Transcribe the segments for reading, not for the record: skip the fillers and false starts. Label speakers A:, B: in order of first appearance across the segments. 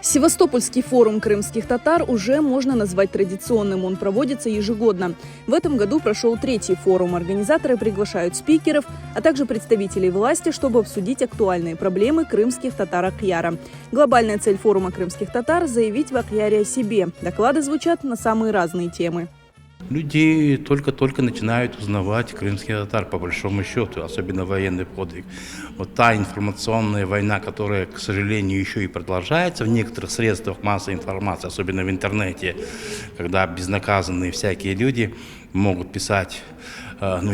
A: Севастопольский форум крымских татар уже можно назвать традиционным. Он проводится ежегодно. В этом году прошел 3-й форум. Организаторы приглашают спикеров, а также представителей власти, чтобы обсудить актуальные проблемы крымских татар Акъяра. Глобальная цель форума крымских татар – заявить в Акъяре о себе. Доклады звучат на самые разные темы.
B: Люди только-только начинают узнавать крымских татар, по большому счету, особенно военный подвиг. Вот та информационная война, которая, к сожалению, еще и продолжается в некоторых средствах массовой информации, особенно в интернете, когда безнаказанные всякие люди могут писать,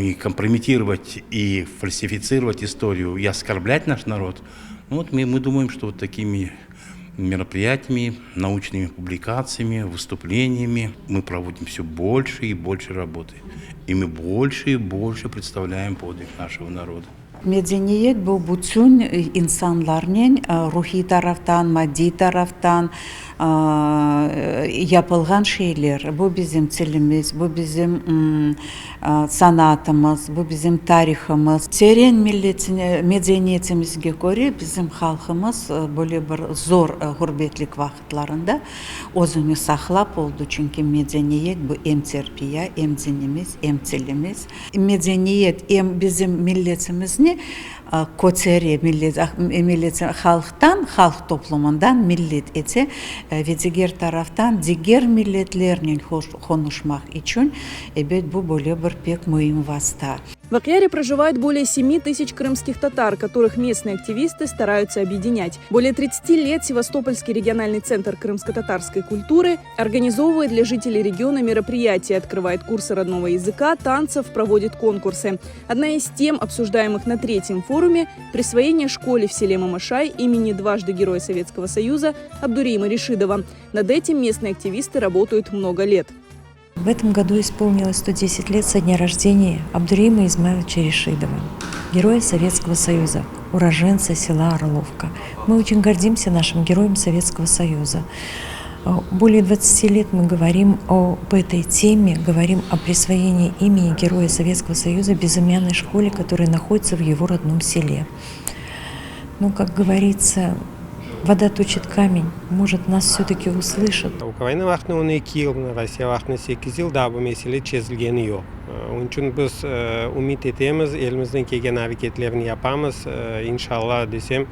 B: и компрометировать, и фальсифицировать историю, и оскорблять наш народ. Вот мы думаем, что вот такими мероприятиями, научными публикациями, выступлениями мы проводим все больше и больше работы. И мы больше и больше представляем подвиг нашего народа.
C: Medeniyet bu bütün insanların ruhi taraftan, maddi taraftan yapılgan şeyler. Bu bizim tilimiz, bu bizim sanatımız, bu bizim tarihimiz. Terin medeniyetimizge göre bizim halkımız böyle bir zor gurbetlik vakitlerinde özünü saklap oldu. Çünkü medeniyet bu hem terbiye, hem dinimiz, hem tilimiz. Medeniyet hem bizim milletimizin koçeri millet halktan, halk toplumundan millet eti ve diğer taraftan diğer milletlerle konuşmak için bu böyle bir pek mühim vasıta.
A: В Акъяре проживает более 7 тысяч крымских татар, которых местные активисты стараются объединять. Более 30 лет Севастопольский региональный центр крымско-татарской культуры организовывает для жителей региона мероприятия, открывает курсы родного языка, танцев, проводит конкурсы. Одна из тем, обсуждаемых на 3-м форуме – присвоение школе в селе Мамашай имени дважды Героя Советского Союза Абдурима Решидова. Над этим местные активисты работают много лет.
D: В этом году исполнилось 110 лет со дня рождения Абдурима Измайловича Решидова, героя Советского Союза, уроженца села Орловка. Мы очень гордимся нашим героем Советского Союза. Более 20 лет мы говорим по этой теме, говорим о присвоении имени героя Советского Союза безымянной школе, которая находится в его родном селе. Как говорится, вода точит камень, может, нас все-таки услышат.
E: Украина вақтында 12 yıl, Россия вақтында 8 yıl daha bu mesele çözülgeni yok. Onun için biz umut etemiz, elimizden kelgan hareketlerini yapamız. İnşallah desem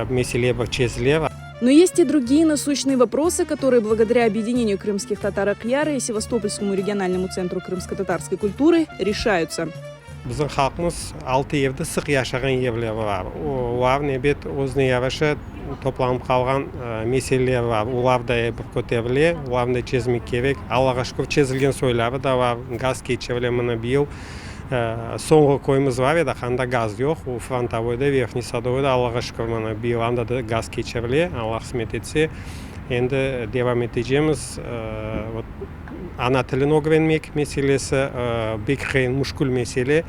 E: mesele bir çözülür.
A: Но есть и другие насущные вопросы, которые благодаря объединению крымских татар Акъяра и Севастопольскому региональному центру крымско-татарской культуры решаются.
E: Bizim halkımız 6 evde sık yaşayan evler var. Ular nebet özüne yavaşa toplanıp kalgan meseleler var. Ular da kötevli, ular da çözmek gerek. Allah'a şükür çözülgen soyları da var. Gaz geçevlemini bir yıl. Soğuk koyumuz var ya da handa gaz yok. O Frontavoy'da, Verkhniy Sadovoy'da Allah'a şükür bir yıl anda da gaz geçevli. Allah kısmet etse. Endi devam edeceğimiz ana tilini öğrenmek meselesi pek kıyın, müşkül mesele.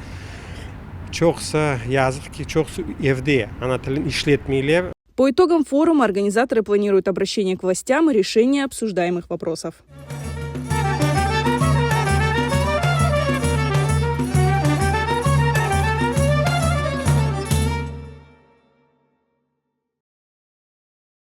E: Çoksa yazık ki çoksa evde ana tilini işletmeyler.
A: По итогам форума организаторы планируют обращение к властям и решение обсуждаемых вопросов.